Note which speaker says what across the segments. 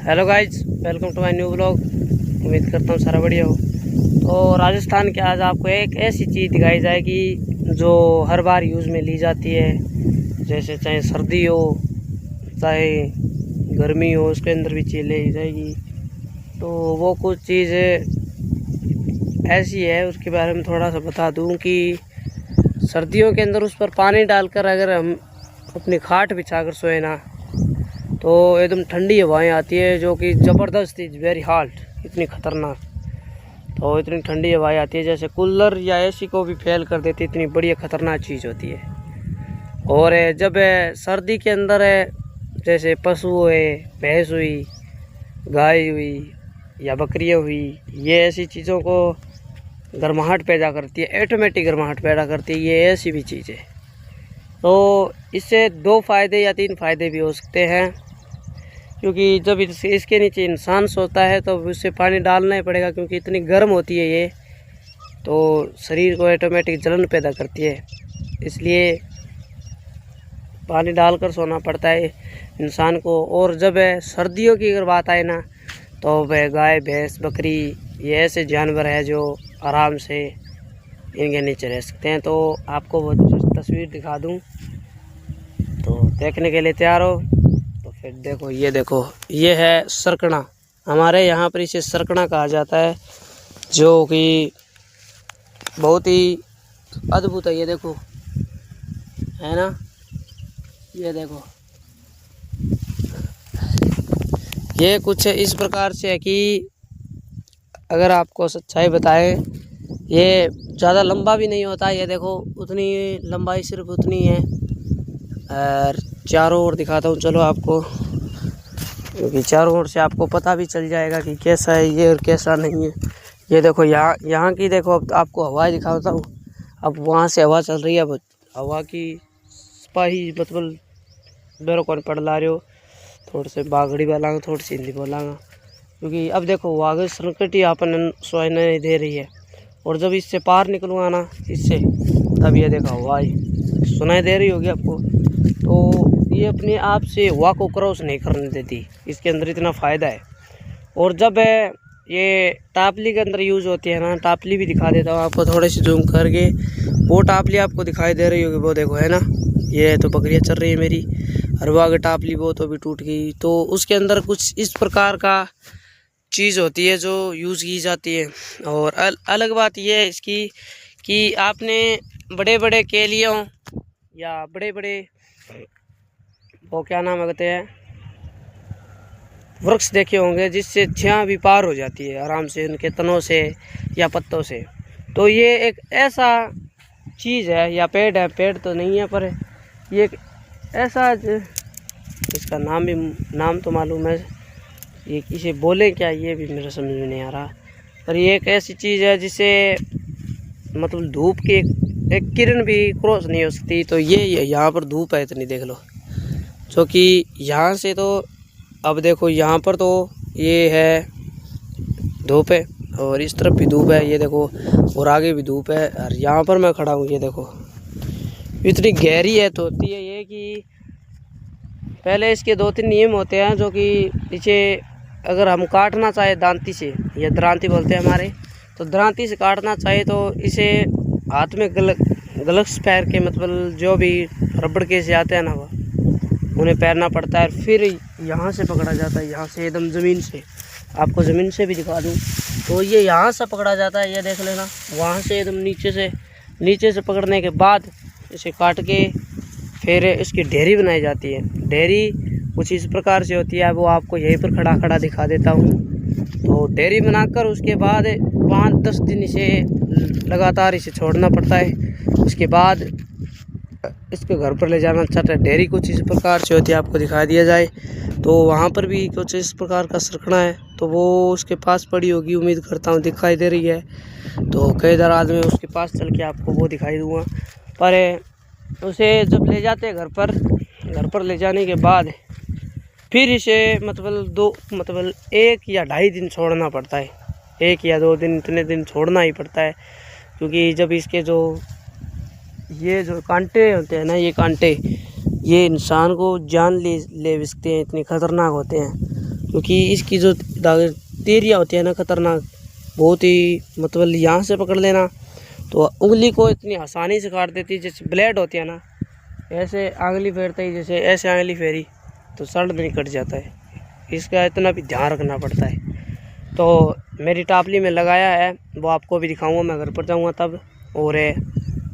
Speaker 1: Hello guys, welcome to my new blog. उम्मीद करता हूँ सारा बढ़िया हो। तो राजस्थान के आज आपको एक ऐसी चीज़ दिखाई जाएगी जो हर बार यूज़ में ली जाती है। जैसे चाहे सर्दी हो चाहे गर्मी हो, उसके अंदर भी चीज़ ली जाएगी। तो वो कुछ चीज़ ऐसी है, उसके बारे में थोड़ा सा बता दूँ कि सर्दियों के अंदर उस पर पानी डालकर अगर हम अपनी खाट बिछा कर सोए ना, तो एकदम ठंडी हवाएं आती है जो कि ज़बरदस्त, इज वेरी हॉट, इतनी ख़तरनाक। तो इतनी ठंडी हवाएं आती है जैसे कूलर या एसी को भी फेल कर देती, इतनी बड़ी ख़तरनाक चीज़ होती है। और जब सर्दी के अंदर जैसे पशु हुए, भैंस हुई, गाय हुई या बकरियाँ हुई, ये ऐसी चीज़ों को गर्माहट पैदा करती है, ऑटोमेटिक गर्माहट पैदा करती है। ये ऐसी भी चीज़ है। तो इससे 2 फ़ायदे या 3 फ़ायदे भी हो सकते हैं, क्योंकि जब इसके नीचे इंसान सोता है तो उससे पानी डालना ही पड़ेगा, क्योंकि इतनी गर्म होती है ये, तो शरीर को ऑटोमेटिक जलन पैदा करती है। इसलिए पानी डालकर सोना पड़ता है इंसान को। और जब सर्दियों की अगर बात आए ना, तो वह गाय, भैंस, बकरी, ये ऐसे जानवर है जो आराम से इनके नीचे रह सकते हैं। तो आपको वो तस्वीर दिखा दूँ, तो देखने के लिए तैयार हो? तो फिर देखो, ये है सरकना। हमारे यहाँ पर इसे सरकना कहा जाता है, जो कि बहुत ही अद्भुत है। ये देखो, है ना, ये देखो, ये कुछ इस प्रकार से है कि अगर आपको सच्चाई बताएं, ये ज़्यादा लंबा भी नहीं होता। ये देखो, उतनी लंबाई सिर्फ उतनी है। और चारों ओर दिखाता हूँ चलो आपको, क्योंकि चारों ओर से आपको पता भी चल जाएगा कि कैसा है ये और कैसा नहीं है। ये देखो, यहाँ की देखो। अब आपको हवा दिखाता हूँ। अब वहाँ से हवा चल रही है। अब हवा की सिपाही मतलब मेरे को पढ़ ला रहे हो, थोड़े से बागड़ी बोलांगा, थोड़ी सी हिंदी बोलांगा, क्योंकि अब देखो वाघ संकट ही अपन सुनाई नहीं दे रही है। और जब इससे पार निकलूँगा ना, इससे, तब ये देखो हवा सुनाई दे रही होगी आपको। तो ये अपने आप से हवा को क्रॉस नहीं करने देती, इसके अंदर इतना फ़ायदा है। और जब ये टापली के अंदर यूज़ होती है ना, टापली भी दिखा देता हूँ आपको थोड़े से जूम करके। वो टापली आपको दिखाई दे रही होगी, वो देखो, है ना, ये तो बकरियाँ चल रही है मेरी। और वो आगे टापली वो तो भी टूट गई। तो उसके अंदर कुछ इस प्रकार का चीज़ होती है जो यूज़ की जाती है। और अलग बात यह है इसकी कि आपने बड़े बड़े केलियों या बड़े बड़े वो क्या नाम कहते हैं, वृक्ष देखे होंगे जिससे छाया भी पार हो जाती है आराम से उनके तनों से या पत्तों से। तो ये एक ऐसा चीज़ है, या पेड़ है, पेड़ तो नहीं है, पर ये एक ऐसा, इसका नाम तो मालूम है, ये इसे बोले क्या ये भी मेरे समझ में नहीं आ रहा। पर ये एक ऐसी चीज़ है जिसे मतलब धूप की एक किरण भी क्रॉस नहीं हो सकती। तो ये यहाँ पर धूप है इतनी, देख लो, जो कि यहाँ से, तो अब देखो यहाँ पर तो ये है धूप है, और इस तरफ भी धूप है, ये देखो, और आगे भी धूप है। और यहाँ पर मैं खड़ा हूँ, ये देखो, इतनी गहरी है। तो होती है ये कि पहले इसके 2-3 नियम होते हैं, जो कि नीचे अगर हम काटना चाहे दांती से, या दरांती बोलते हैं हमारे, तो दरांती से काटना चाहे तो इसे हाथ में ग्लव्स पहन के, मतलब जो भी रबड़ के से आते हैं ना, वो उन्हें पहनना पड़ता है। फिर यहाँ से पकड़ा जाता है, यहाँ से एकदम ज़मीन से। आपको ज़मीन से भी दिखा दूँ, तो ये यहाँ से पकड़ा जाता है, ये देख लेना, वहाँ से एकदम नीचे से पकड़ने के बाद इसे काट के फिर इसकी ढेरी बनाई जाती है। ढेरी कुछ इस प्रकार से होती है, वो आपको यहीं पर खड़ा दिखा देता हूँ। तो ढेरी बनाकर उसके बाद 5-10 दिन इसे लगातार इसे छोड़ना पड़ता है। उसके बाद इसके घर पर ले जाना चाहता है। ढेरी कुछ इस प्रकार से होती है, आपको दिखा दिया जाए तो वहाँ पर भी कुछ इस प्रकार का सरकना है, तो वो उसके पास पड़ी होगी, उम्मीद करता हूँ दिखाई दे रही है। तो कई बार आज मैं उसके पास चल के आपको वो दिखाई दूँगा। पर उसे जब ले जाते हैं घर पर ले जाने के बाद फिर इसे मतलब 1 या 2.5 दिन छोड़ना पड़ता है। 1 या 2 दिन, इतने दिन छोड़ना ही पड़ता है, क्योंकि जब इसके ये जो कांटे होते हैं ना, ये कांटे ये इंसान को जान ले सकते हैं, इतने ख़तरनाक होते हैं। क्योंकि इसकी जो तेरिया होती है ना खतरनाक, बहुत ही, मतलब यहाँ से पकड़ लेना तो उंगली को इतनी आसानी से काट देती है। जैसे ब्लेड होती है ना, ऐसे आंगली फेरते ही, जैसे ऐसे आंगली फेरी तो सड़ नहीं कट जाता है। इसका इतना भी ध्यान रखना पड़ता है। तो मेरी टापली में लगाया है, वो आपको भी दिखाऊंगा मैं घर पर जाऊंगा तब। और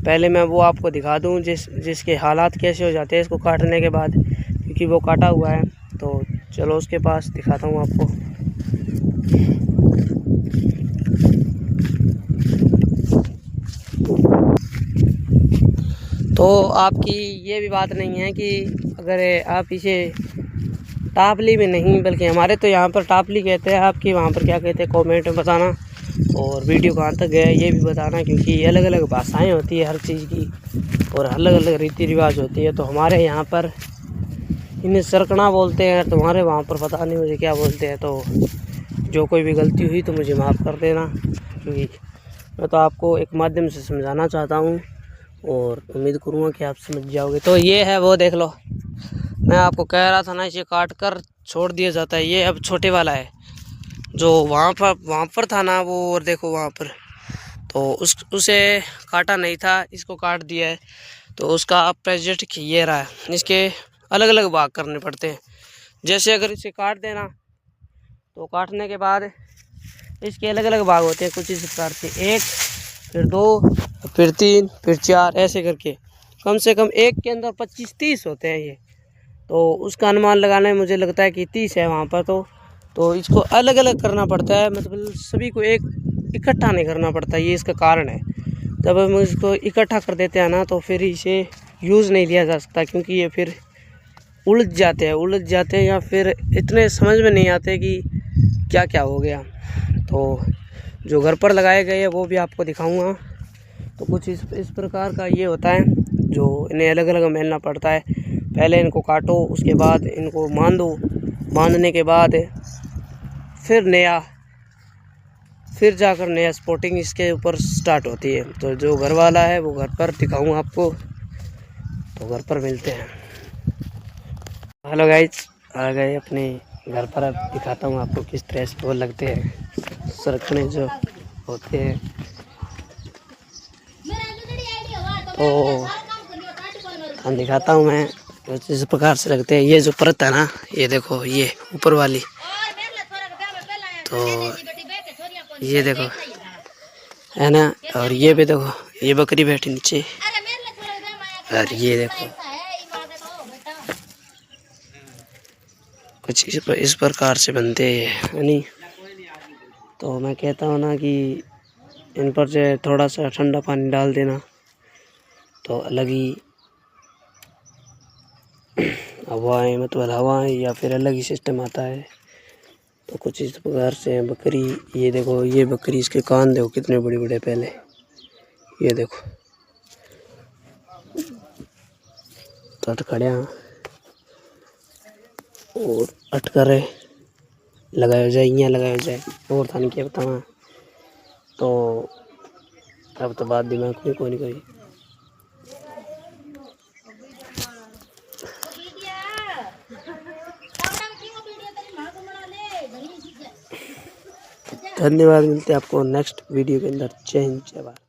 Speaker 1: पहले मैं वो आपको दिखा दूं जिसके हालात कैसे हो जाते हैं इसको काटने के बाद, क्योंकि वो काटा हुआ है। तो चलो उसके पास दिखाता हूँ आपको। तो आपकी ये भी बात नहीं है कि अगर आप इसे टापली में नहीं, बल्कि हमारे तो यहाँ पर टापली कहते हैं, आपके वहाँ पर क्या कहते हैं कमेंट में बताना। और वीडियो कहाँ तक गया ये भी बताना, क्योंकि अलग अलग भाषाएं होती है हर चीज़ की और अलग अलग रीति रिवाज होती है। तो हमारे यहाँ पर इन्हें सरकना बोलते हैं, तुम्हारे वहाँ पर पता नहीं मुझे क्या बोलते हैं। तो जो कोई भी गलती हुई तो मुझे माफ़ कर देना, क्योंकि मैं तो आपको एक माध्यम से समझाना चाहता हूँ और उम्मीद करूँगा कि आप समझ जाओगे। तो ये है वो, देख लो, मैं आपको कह रहा था ना इसे काट कर छोड़ दिया जाता है। ये अब छोटे वाला है जो वहाँ पर था ना वो, और देखो वहाँ पर, तो उसे काटा नहीं था, इसको काट दिया है। तो उसका अब प्रोजेक्ट ये रहा है, इसके अलग अलग भाग करने पड़ते हैं। जैसे अगर इसे काट देना तो काटने के बाद इसके अलग अलग भाग होते हैं कुछ इस प्रकार से, 1 फिर 2 फिर 3 फिर 4, ऐसे करके कम से कम एक के अंदर 25-30 होते हैं ये। तो उसका अनुमान लगाना है, मुझे लगता है कि 30 है वहाँ पर। तो इसको अलग अलग करना पड़ता है, मतलब सभी को एक इकट्ठा नहीं करना पड़ता, ये इसका कारण है। जब हम इसको इकट्ठा कर देते हैं ना तो फिर इसे यूज़ नहीं लिया जा सकता, क्योंकि ये फिर उलझ जाते हैं या फिर इतने समझ में नहीं आते कि क्या क्या हो गया। तो जो घर पर लगाए गए हैं वो भी आपको दिखाऊंगा। तो कुछ इस प्रकार का ये होता है, जो इन्हें अलग अलग मेलना पड़ता है। पहले इनको काटो, उसके बाद इनको बांधो, बांधने के बाद फिर जाकर नया स्पोर्टिंग इसके ऊपर स्टार्ट होती है। तो जो घर वाला है वो घर पर दिखाऊंगा आपको, तो घर पर मिलते हैं। हेलो गाइज, आ गए अपने घर पर। अब दिखाता हूँ आपको किस तरह से वो लगते हैं सरकने जो होते हैं। तो हम दिखाता हूँ मैं इस प्रकार से लगते हैं। ये जो परत है ना, ये देखो, ये ऊपर वाली, तो ये देखो है ना। और ये भी देखो, ये बकरी बैठी नीचे, और ये देखो कुछ इस प्रकार से बनते हैं, नहीं। तो मैं कहता हूँ ना कि इन पर जो थोड़ा सा ठंडा पानी डाल देना तो अलग ही हवाएं, मतलब हवाएं या फिर अलग ही सिस्टम आता है। तो कुछ इस प्रकार से बकरी, ये देखो, ये बकरी, इसके कान देखो कितने बड़े बड़े पहले, ये देखो तट खड़े और अटकर लगाया जाए, यहाँ लगाया जाए, और था नहीं क्या बताना। तो अब तो बात दिमाग में कोई नहीं कोई। धन्यवाद, मिलते हैं आपको नेक्स्ट वीडियो के अंदर। जय हिंद, जय भारत।